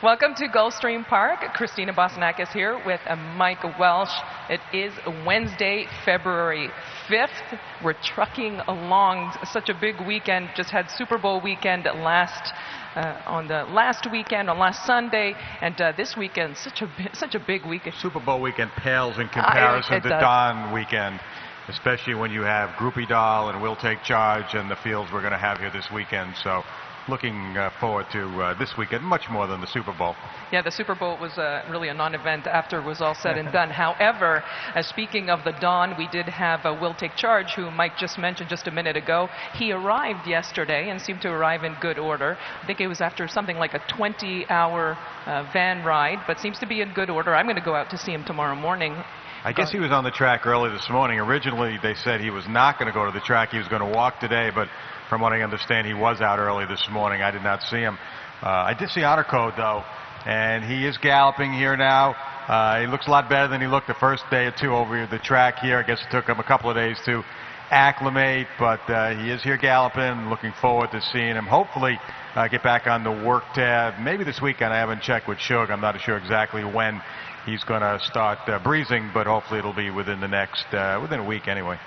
Welcome to Gulfstream Park. Christina Bosnack is here with Mike Welsh. It is Wednesday, February 5th. We're trucking along. Such a big weekend. Just had Super Bowl weekend on the last weekend, on last Sunday, and this weekend, such a big weekend. Super Bowl weekend pales in comparison to Don weekend, especially when you have Groupie Doll and Will Take Charge and the fields we're going to have here this weekend. So looking forward to this weekend much more than the Super Bowl. Yeah, the Super Bowl was really a non-event after it was all said and done. However, speaking of the Dawn, we did have Will Take Charge, who Mike just mentioned just a minute ago. He arrived yesterday and seemed to arrive in good order. I think it was after something like a 20-hour van ride, but seems to be in good order. I'm going to go out to see him tomorrow morning. I guess he was on the track early this morning. Originally, they said he was not going to go to the track. He was going to walk today, but from what I understand, he was out early this morning. I did not see him. I did see Honor Code, though, and he is galloping here now. He looks a lot better than he looked the first day or two over the track here. I guess it took him a couple of days to acclimate, but he is here galloping. Looking forward to seeing him. Hopefully get back on the work tab. Maybe this weekend. I haven't checked with Shug. I'm not sure exactly when he's going to start breezing, but hopefully it'll be within the next, within a week anyway.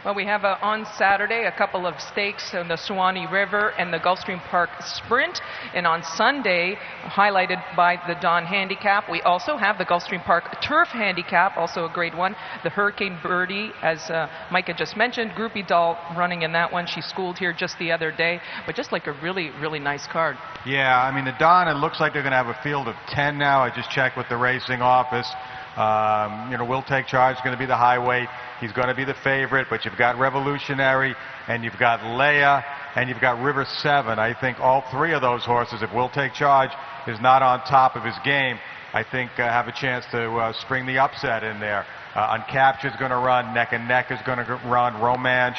Well, we have on Saturday a couple of stakes on the Suwannee River and the Gulfstream Park Sprint. And on Sunday, highlighted by the Dawn Handicap, we also have the Gulfstream Park Turf Handicap, also a great one. The Hurricane Birdie, as Mike had just mentioned, Groupie Doll running in that one. She schooled here just the other day, but just like a really, really nice card. Yeah, I mean, the Dawn, it looks like they're going to have a field of 10 now. I just checked with the racing office. Will Take Charge is going to be the high weight. He's going to be the favorite, but you've got Revolutionary, and you've got Leia, and you've got River 7. I think all three of those horses, if Will Take Charge is not on top of his game, I think have a chance to spring the upset in there. Uncaptured's going to run, Neck and Neck is going to run, Romance,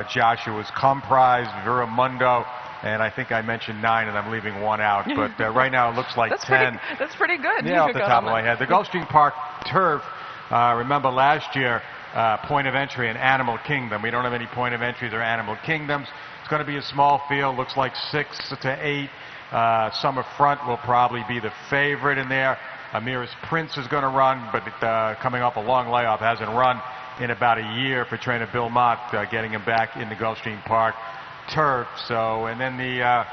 Joshua's Comprise, Viramundo, and I think I mentioned 9, and I'm leaving 1 out. But right now it looks like 10. That's pretty good. Yeah, off the top of my head. The Gulfstream Park Turf, remember last year, point of entry in Animal Kingdom. We don't have any point of entries or Animal Kingdoms. It's going to be a small field, looks like 6 to 8. Summer Front will probably be the favorite in there. Amira's Prince is going to run, but coming off a long layoff, hasn't run in about a year for trainer Bill Mott, getting him back in the Gulfstream Park Turf. So, and then the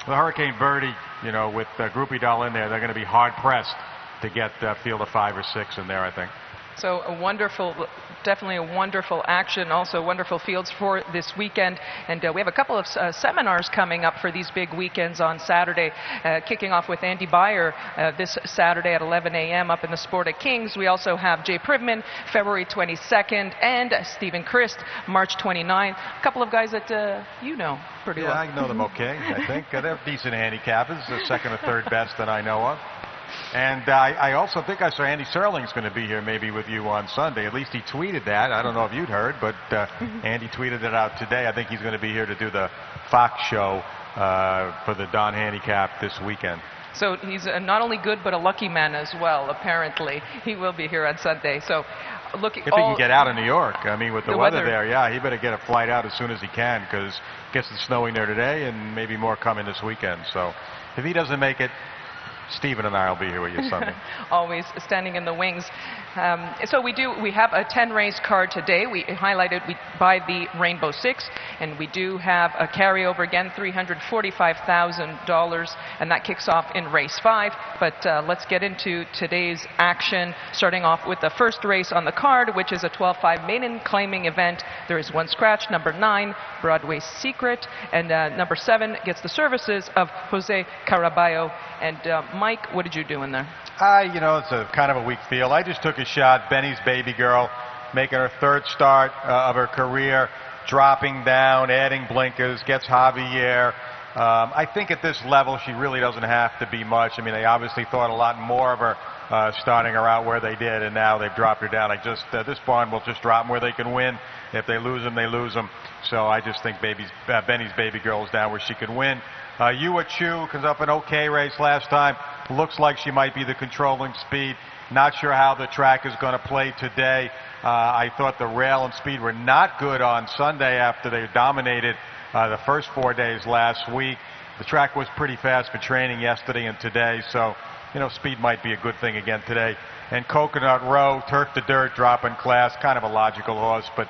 Hurricane Birdie, with Groupie Doll in there, they're going to be hard pressed to get a field of 5 or 6 in there, I think. So a wonderful, definitely a wonderful action, also wonderful fields for this weekend. And we have a couple of seminars coming up for these big weekends on Saturday, kicking off with Andy Beyer this Saturday at 11 a.m. up in the Sport of Kings. We also have Jay Privman, February 22nd, and Stephen Christ, March 29th. A couple of guys that you know pretty well. Yeah, I know them okay, I think. They're decent handicappers, the second or third best that I know of. And I also think I saw Andy Serling's going to be here maybe with you on Sunday. At least he tweeted that. I don't know if you'd heard, but Andy tweeted it out today. I think he's going to be here to do the Fox show for the Dawn Handicap this weekend. So he's not only good, but a lucky man as well, apparently. He will be here on Sunday. So look, if he can get out of New York, I mean, with the weather there, yeah, he better get a flight out as soon as he can, because it gets snowing there today and maybe more coming this weekend. So if he doesn't make it, Stephen and I will be here with you Sunday. Always standing in the wings. So we have a 10-race card today. We highlighted by the Rainbow Six, and we do have a carryover again, $345,000, and that kicks off in race 5. But let's get into today's action, starting off with the first race on the card, which is a 12-5 maiden claiming event. There is one scratch, number 9, Broadway Secret, and number 7 gets the services of Jose Caraballo. And Mike, what did you do in there? It's a kind of a weak field. I just took a shot. Benny's Baby Girl, making her 3rd start of her career, dropping down, adding blinkers, gets Javier. I think at this level, she really doesn't have to be much. I mean, they obviously thought a lot more of her starting her out where they did, and now they've dropped her down. This barn will just drop them where they can win. If they lose them, they lose them. So I just think Benny's Baby Girl is down where she can win. Yua Chu comes up an okay race last time. Looks like she might be the controlling speed. Not sure how the track is going to play today. I thought the rail and speed were not good on Sunday after they dominated the first 4 days last week. The track was pretty fast for training yesterday and today, so speed might be a good thing again today. And Coconut Row, turf to dirt, drop in class, kind of a logical horse, but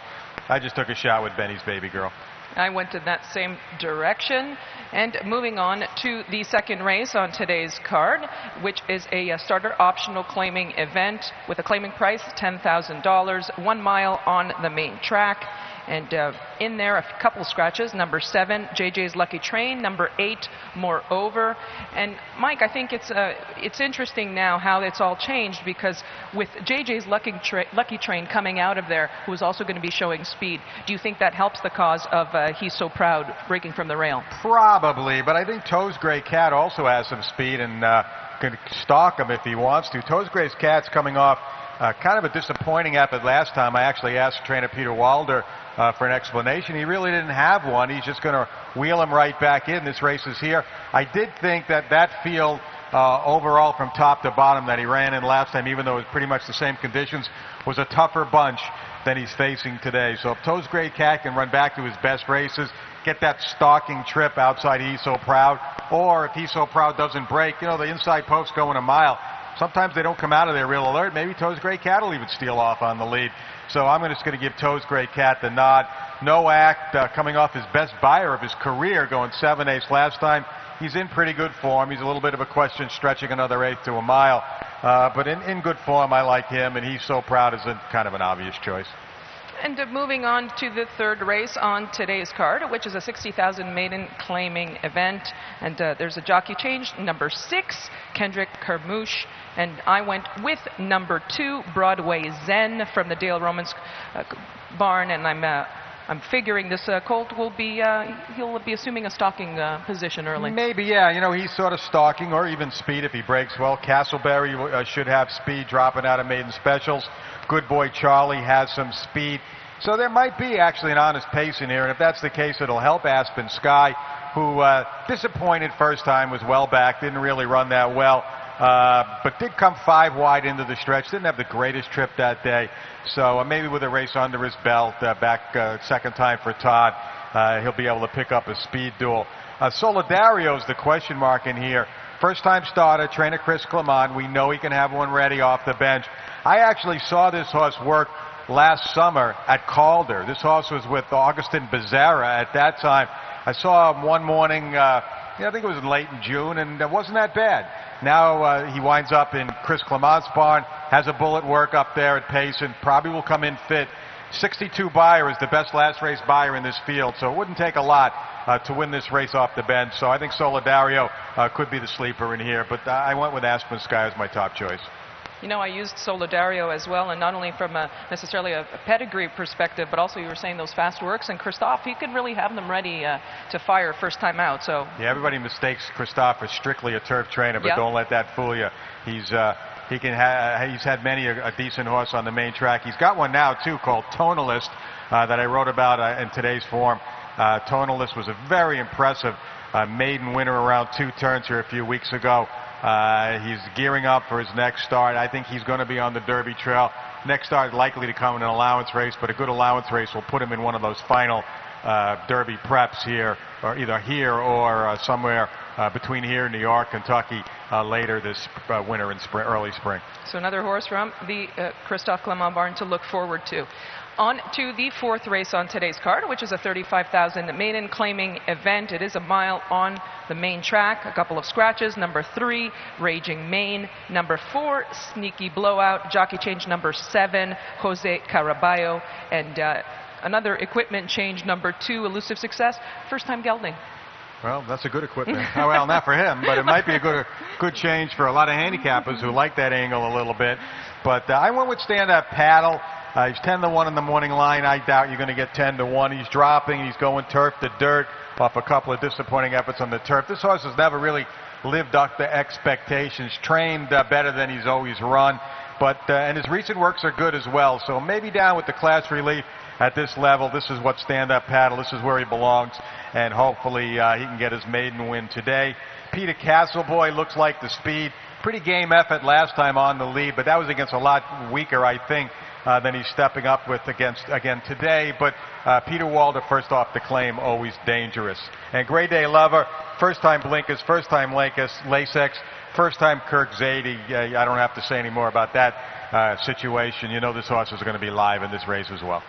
I just took a shot with Benny's Baby Girl. I went in that same direction. And moving on to the second race on today's card, which is a starter optional claiming event with a claiming price $10,000, 1 mile on the main track. And in there, a couple scratches. Number 7, JJ's Lucky Train. Number 8, Moreover. And Mike, I think it's interesting now how it's all changed, because with JJ's Lucky Train coming out of there, who is also going to be showing speed, do you think that helps the cause of He's So Proud breaking from the rail? Probably, but I think Toe's Gray Cat also has some speed and can stalk him if he wants to. Toe's Gray Cat's coming off kind of a disappointing effort last time. I actually asked trainer Peter Wilder for an explanation. He really didn't have one. He's just going to wheel him right back in. This race is here. I did think that field overall from top to bottom that he ran in last time, even though it was pretty much the same conditions, was a tougher bunch than he's facing today. So if Toe's Gray Cat can run back to his best races, get that stalking trip outside He's So Proud, or if He's So Proud doesn't break, the inside posts going a mile. Sometimes they don't come out of there real alert. Maybe Toe's Gray Cat will even steal off on the lead. So I'm just going to give Toe's Gray Cat the nod. No Act coming off his best buyer of his career, going 7/8 last time. He's in pretty good form. He's a little bit of a question, stretching another eighth to a mile. But in good form, I like him, and He's So Proud is kind of an obvious choice. And moving on to the third race on today's card, which is a 60,000 maiden claiming event. And there's a jockey change. Number 6, Kendrick Carmouche. And I went with number 2, Broadway Zen from the Dale Romans barn. And I'm figuring this colt will be he'll be assuming a stalking position early. Maybe, yeah. He's sort of stalking, or even speed if he breaks well. Castleberry should have speed dropping out of maiden specials. Good Boy Charlie has some speed. So there might be actually an honest pace in here, and if that's the case, it'll help Aspen Sky, who disappointed first time, was well back, didn't really run that well, but did come 5 wide into the stretch, didn't have the greatest trip that day. So maybe with a race under his belt, back second time for Todd, he'll be able to pick up a speed duel. Solidario's the question mark in here. First time starter, trainer Chris Clement. We know he can have one ready off the bench. I actually saw this horse work last summer at Calder. This horse was with Augustin Becerra at that time. I saw him one morning, I think it was late in June, and it wasn't that bad. Now he winds up in Chris Clement's barn, has a bullet work up there at pace, and probably will come in fit. 62 buyer is the best last race buyer in this field, so it wouldn't take a lot to win this race off the bench. So I think Solidario could be the sleeper in here, but I went with Aspen Sky as my top choice. I used Solidario as well, and not only from necessarily a pedigree perspective, but also you were saying those fast works, and Christophe, he could really have them ready to fire first time out. So yeah, everybody mistakes Christophe as strictly a turf trainer, but don't let that fool you. He's had many a decent horse on the main track. He's got one now too called Tonalist that I wrote about in today's form. Tonalist was a very impressive maiden winner around 2 turns here a few weeks ago. He's gearing up for his next start. I think he's going to be on the Derby trail. Next start is likely to come in an allowance race, but a good allowance race will put him in one of those final Derby preps here, or either here or somewhere between here, New York, Kentucky, later this winter and early spring. So another horse from the Christophe Clement barn to look forward to. On to the fourth race on today's card, which is a 35,000 maiden claiming event. It is a mile on the main track. A couple of scratches. Number 3, Raging Mane. Number 4, Sneaky Blowout. Jockey change number 7, Jose Caraballo. And another equipment change, number 2, Elusive Success. First time gelding. Well, that's a good equipment. Well, not for him, but it might be a good change for a lot of handicappers who like that angle a little bit. But I went with Stand Up Paddle. He's 10-1 in the morning line. I doubt you're going to get 10-1. He's dropping. He's going turf to dirt off a couple of disappointing efforts on the turf. This horse has never really lived up to expectations. Trained better than he's always run. And his recent works are good as well. So maybe down with the class relief at this level. This is what Stand Up Paddle. This is where he belongs. And hopefully he can get his maiden win today. Peter Castleboy looks like the speed. Pretty game effort last time on the lead, but that was against a lot weaker, I think, than he's stepping up with again today. But Peter Walder, first off the claim, always dangerous. And Grey Day Lover, first time blinkers, first time Lasix, first time Kirk Zadie. I don't have to say any more about that situation. You know this horse is going to be live in this race as well.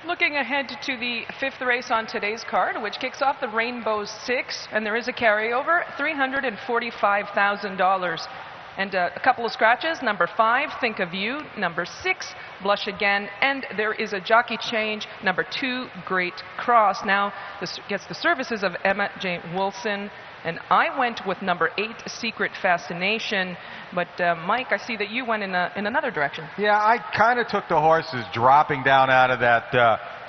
Looking ahead to the 5th race on today's card, which kicks off the Rainbow Six, and there is a carryover, $345,000. And a couple of scratches, number 5, Think of You, number 6, Blush Again, and there is a jockey change, number 2, Great Cross. Now, this gets the services of Emma Jane Wilson, and I went with number 8, Secret Fascination, but Mike, I see that you went in another direction. Yeah, I kind of took the horses dropping down out of that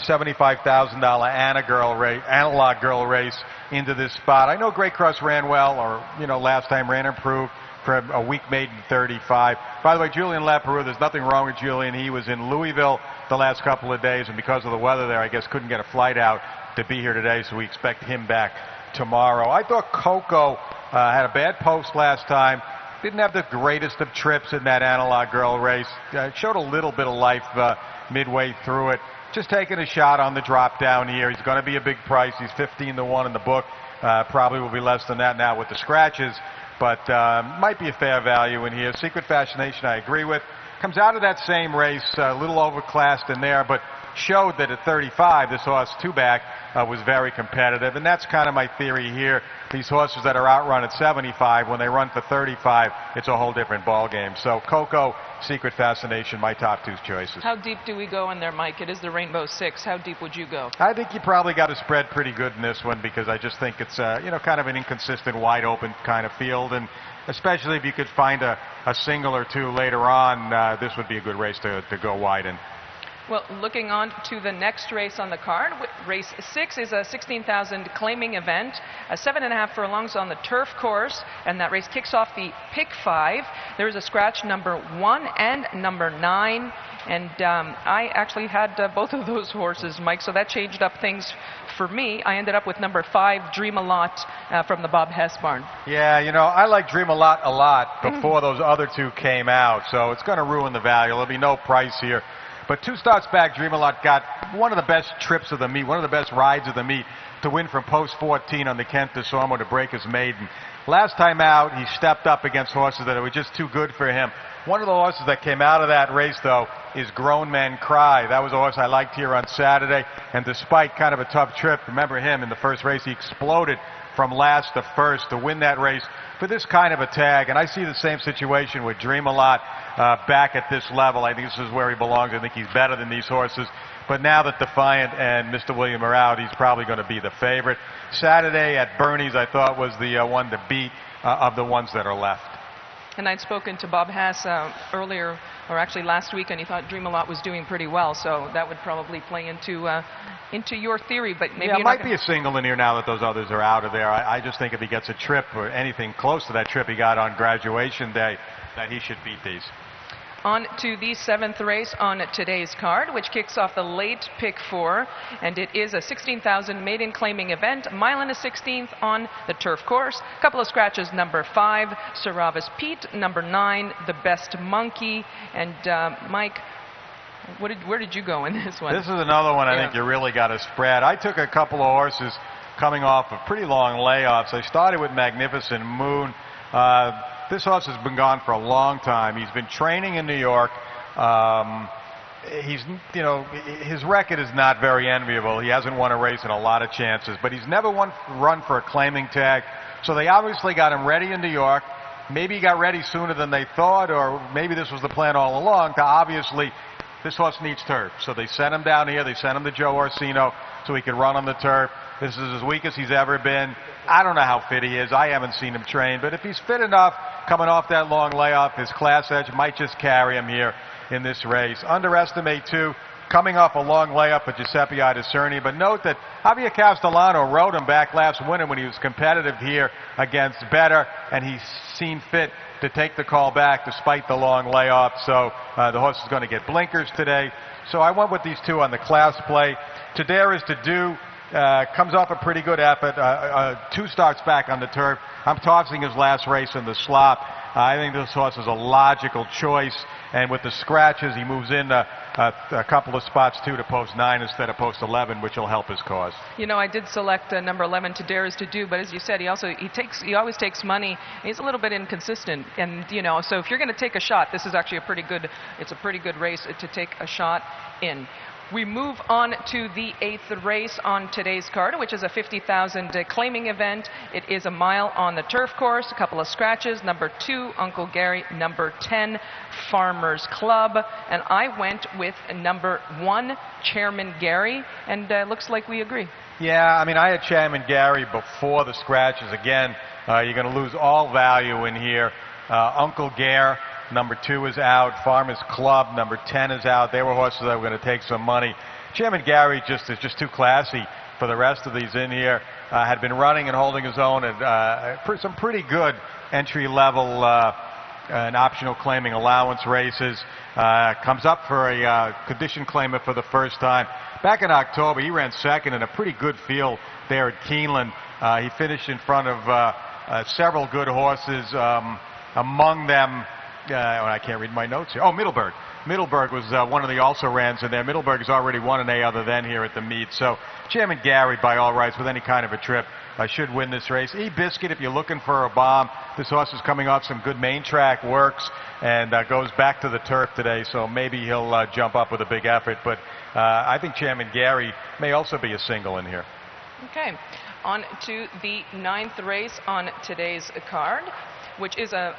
$75,000 analog girl race into this spot. I know Great Cross ran well, or, last time ran improved for a week made in 35. By the way, Julien Leparoux, there's nothing wrong with Julien. He was in Louisville the last couple of days, and because of the weather there, I guess couldn't get a flight out to be here today, so we expect him back tomorrow. I thought Coco had a bad post last time. Didn't have the greatest of trips in that analog girl race. Showed a little bit of life midway through it. Just taking a shot on the drop down here. He's going to be a big price. He's 15-1 in the book. Probably will be less than that now with the scratches, but might be a fair value in here. Secret Fascination, I agree with. Comes out of that same race, a little overclassed in there, but showed that at 35, this horse two-back was very competitive, and that's kind of my theory here. These horses that are outrun at 75, when they run for 35, it's a whole different ball game. So Coco, Secret Fascination, my top 2 choices. How deep do we go in there, Mike? It is the Rainbow Six. How deep would you go? I think you probably got to spread pretty good in this one, because I just think it's kind of an inconsistent, wide open kind of field, and especially if you could find a single or two later on, this would be a good race to go wide in. Well, looking on to the next race on the card, race 6 is a 16,000 claiming event, 7.5 furlongs on the turf course, and that race kicks off the pick 5. There is a scratch number 1 and number 9, and I actually had both of those horses, Mike, so that changed up things for me. I ended up with number 5, Dream a Lot, from the Bob Hess barn. Yeah, I like Dream a lot before those other 2 came out, so it's going to ruin the value. There'll be no price here. But 2 starts back, Dream a Lot got one of the best trips of the meet, one of the best rides of the meet, to win from post 14 on the Kent de Sormo to break his maiden. Last time out, he stepped up against horses that were just too good for him. One of the horses that came out of that race, though, is Grown Men Cry. That was a horse I liked here on Saturday, and despite kind of a tough trip, remember him in the first race, he exploded from last to first to win that race for this kind of a tag. And I see the same situation with Dream a Lot back at this level. I think this is where he belongs. I think he's better than these horses. But now that Defiant and Mr. William are out, he's probably going to be the favorite. Saturday at Bernie's, I thought, was the one to beat of the ones that are left. And I'd spoken to Bob Hess earlier, or actually last week, and he thought Dream a Lot was doing pretty well. So that would probably play into your theory. But maybe it might be a single in here now that those others are out of there. I just think if he gets a trip or anything close to that trip he got on graduation day, that he should beat these. On to the 7th race on today's card, which kicks off the late pick 4, and it is a 16,000 maiden claiming event, mile and a 16th on the turf course. A couple of scratches, number 5, Saravis Pete, number 9, The Best Monkey, and Mike, where did you go in this one? This is another one I think you really got to spread. I took a couple of horses coming off of pretty long layoffs. I started with Magnificent Moon. This horse has been gone for a long time. He's been training in New York. His record is not very enviable. He hasn't won a race in a lot of chances, but he's never run for a claiming tag. So they obviously got him ready in New York. Maybe he got ready sooner than they thought, or maybe this was the plan all along to obviously this horse needs turf. So they sent him down here. They sent him to Joe Orsino so he could run on the turf. This is as weak as he's ever been. I don't know how fit he is. I haven't seen him train. But if he's fit enough, coming off that long layoff, his class edge might just carry him here in this race. Underestimate, too, coming off a long layup with Giuseppe Idicerni. But note that Javier Castellano rode him back last winter when he was competitive here against Better, and he's seen fit to take the call back despite the long layoff. So the horse is going to get blinkers today. So I went with these 2 on the class play. To Dare Is to Do. Comes off a pretty good effort. 2 starts back on the turf. I'm tossing his last race in the slop. I think this horse is a logical choice. And with the scratches, he moves in a couple of spots too to post 9 instead of post 11, which will help his cause. You know, I did select number 11, To Dare Is To Do, but as you said, he always takes money. He's a little bit inconsistent, and you know, so if you're going to take a shot, this is actually a pretty good race to take a shot in. We move on to the 8th race on today's card, which is a 50,000 claiming event. It is a mile on the turf course, a couple of scratches. Number 2, Uncle Gary. Number 10, Farmers Club. And I went with number 1, Chairman Gary. And looks like we agree. Yeah, I mean, I had Chairman Gary before the scratches. Again, you're going to lose all value in here. Uncle Gare, number 2 is out. Farmers Club, number 10 is out. They were horses that were going to take some money. Chairman Gary is just too classy for the rest of these in here. Had been running and holding his own at some pretty good entry-level and optional claiming allowance races. Comes up for a condition claimant for the first time. Back in October, he ran second in a pretty good field there at Keeneland. He finished in front of several good horses. Among them, I can't read my notes here. Oh, Middleburg. Middleburg was one of the also-rans in there. Middleburg has already won an A other than here at the meet. So Chairman Gary, by all rights, with any kind of a trip, should win this race. E-Biscuit, if you're looking for a bomb, this horse is coming off some good main track works and goes back to the turf today, so maybe he'll jump up with a big effort. But I think Chairman Gary may also be a single in here. Okay, on to the 9th race on today's card, which is a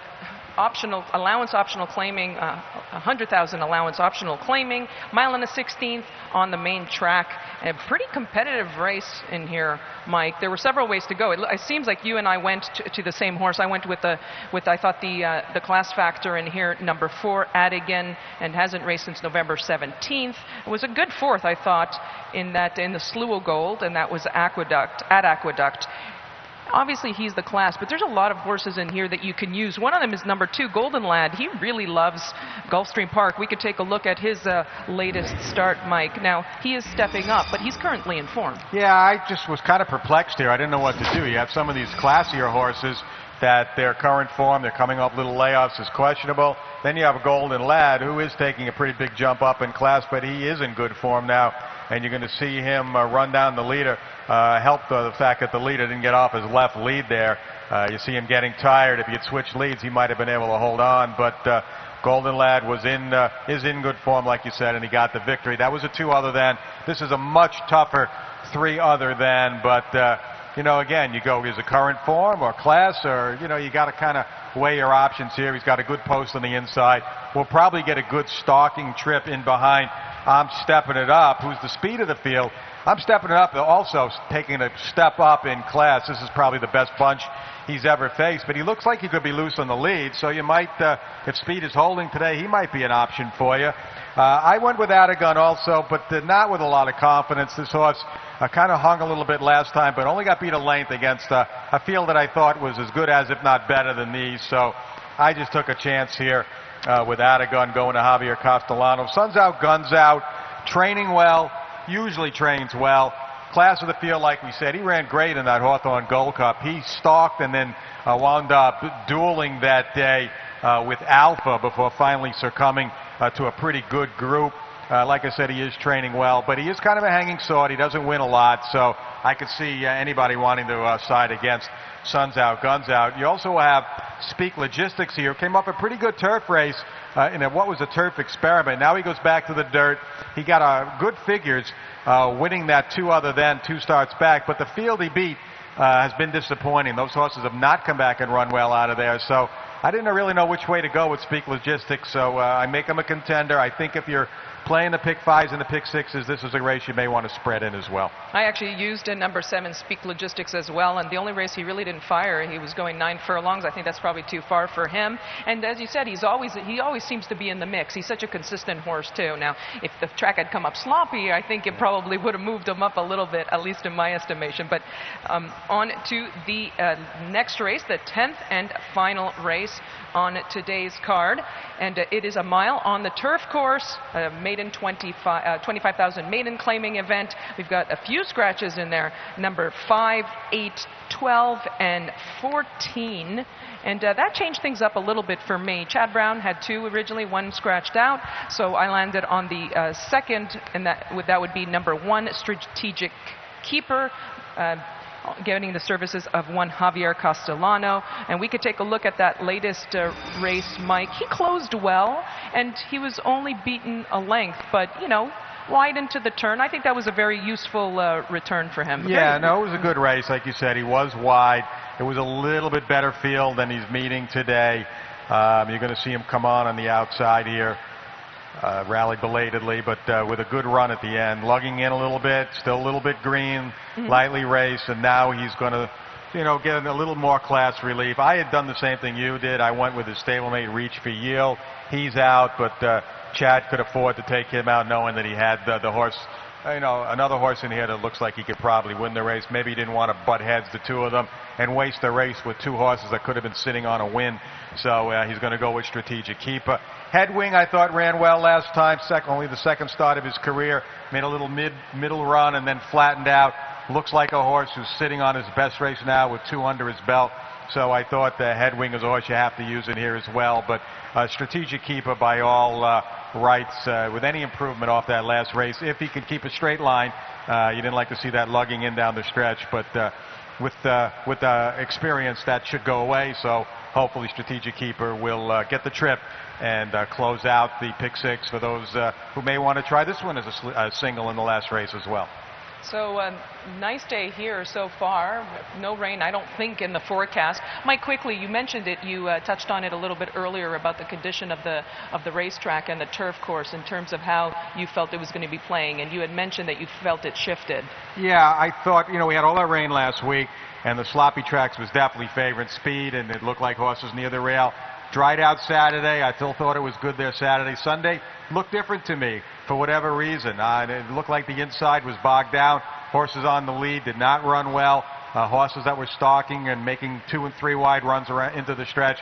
allowance optional claiming, 100,000 allowance optional claiming, mile and a 16th on the main track. A pretty competitive race in here, Mike. There were several ways to go. It seems like you and I went to the same horse. I went with I thought the class factor in here, number 4, Adigan, and hasn't raced since November 17th. It was a good 4th, I thought, in the Slew of Gold, and that was Aqueduct. Obviously, he's the class, but there's a lot of horses in here that you can use. One of them is number 2, Golden Lad. He really loves Gulfstream Park. We could take a look at his latest start, Mike. Now, he is stepping up, but he's currently in form. Yeah, I just was kind of perplexed here. I didn't know what to do. You have some of these classier horses that their current form, they're coming off little layoffs, is questionable. Then you have a Golden Lad, who is taking a pretty big jump up in class, but he is in good form now. And you're going to see him run down the leader, help the fact that the leader didn't get off his left lead there. You see him getting tired. If he had switched leads, he might have been able to hold on. But Golden Lad is in good form, like you said, and he got the victory. That was a 2 other than. This is a much tougher 3 other than. But, you know, again, you go, is it current form or class? Or, you know, you got to kind of weigh your options here. He's got a good post on the inside. We'll probably get a good stalking trip in behind I'm Stepping It Up, who's the speed of the field. I'm Stepping It Up also taking a step up in class. This is probably the best bunch he's ever faced, but he looks like he could be loose on the lead, so you might, if speed is holding today, he might be an option for you. I went with Adigan also, but not with a lot of confidence. This horse kind of hung a little bit last time, but only got beat a length against a field that I thought was as good as, if not better than these, so I just took a chance here. With Adigan going to Javier Castellano. Sun's out, guns out, training well, usually trains well. Class of the field, like we said, he ran great in that Hawthorne Gold Cup. He stalked and then wound up dueling that day with Alpha before finally succumbing to a pretty good group. Like I said, he is training well, but he is kind of a hanging sword. He doesn't win a lot, so I could see anybody wanting to side against Sun's out, guns out. You also have Speak Logistics here. Came up a pretty good turf race in what was a turf experiment. Now he goes back to the dirt. He got good figures winning that 2 other than 2 starts back, but the field he beat has been disappointing. Those horses have not come back and run well out of there, so I didn't really know which way to go with Speak Logistics, so I make him a contender. I think if you're playing the pick 5s and the pick 6s, this is a race you may want to spread in as well. I actually used number 7, Speak Logistics, as well, and the only race he really didn't fire, he was going 9 furlongs. I think that's probably too far for him. And as you said, he always seems to be in the mix. He's such a consistent horse, too. Now, if the track had come up sloppy, I think it probably would have moved him up a little bit, at least in my estimation. But on to the next race, the 10th and final race on today's card. And it is a mile on the turf course, made maiden, 25,000 maiden claiming event. We've got a few scratches in there, number 5, 8, 12, and 14. And that changed things up a little bit for me. Chad Brown had 2 originally, 1 scratched out. So I landed on the second, and that would be number 1, Strategic Keeper. Getting the services of one Javier Castellano. And we could take a look at that latest race, Mike. He closed well, and he was only beaten a length, but, you know, wide into the turn. I think that was a very useful return for him. Yeah, no, it was a good race. Like you said, he was wide. It was a little bit better field than he's meeting today. You're going to see him come on the outside here. Rallied belatedly, but with a good run at the end, lugging in a little bit, still a little bit green, lightly raced, and now he's going to, you know, get a little more class relief. I had done the same thing you did. I went with his stablemate Reach for Yield. He's out, but Chad could afford to take him out, knowing that he had the horse, you know, another horse in here that looks like he could probably win the race. Maybe he didn't want to butt heads, the 2 of them, and waste the race with 2 horses that could have been sitting on a win. So he's going to go with Strategic Keeper. Headwing, I thought, ran well last time. Only the second start of his career. Made a little middle run and then flattened out. Looks like a horse who's sitting on his best race now with 2 under his belt. So I thought the Headwing is a horse you have to use in here as well. But Strategic Keeper by all rights, with any improvement off that last race. If he could keep a straight line, you didn't like to see that lugging in down the stretch. But with experience, that should go away. So hopefully Strategic Keeper will get the trip and close out the pick 6 for those who may want to try this one as a single in the last race as well. So nice day here so far. No rain, I don't think, in the forecast. Mike, quickly, you mentioned it. You touched on it a little bit earlier about the condition of the racetrack and the turf course in terms of how you felt it was going to be playing. And you had mentioned that you felt it shifted. Yeah, I thought, you know, we had all that rain last week, and the sloppy tracks was definitely favoring speed, and it looked like horses near the rail. Dried out Saturday. I still thought it was good there Saturday. Sunday looked different to me for whatever reason. It looked like the inside was bogged down. Horses on the lead did not run well. Horses that were stalking and making 2 and 3 wide runs around into the stretch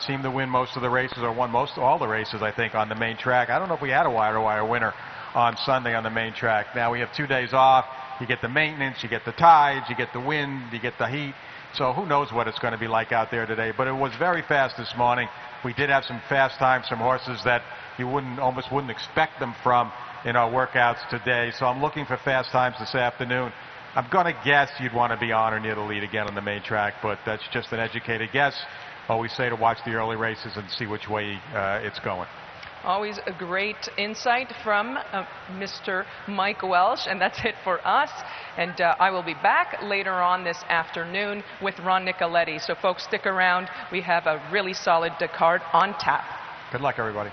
seemed to win most of the races, or won all the races, I think, on the main track. I don't know if we had a wire-to-wire winner on Sunday on the main track. Now we have 2 days off. You get the maintenance, you get the tides, you get the wind, you get the heat. So who knows what it's going to be like out there today. But it was very fast this morning. We did have some fast times, some horses that you almost wouldn't expect them from in our workouts today. So I'm looking for fast times this afternoon. I'm going to guess you'd want to be on or near the lead again on the main track, but that's just an educated guess. Always say to watch the early races and see which way it's going. Always a great insight from Mr. Mike Welsh, and that's it for us. And I will be back later on this afternoon with Ron Nicoletti. So folks, stick around. We have a really solid card on tap. Good luck, everybody.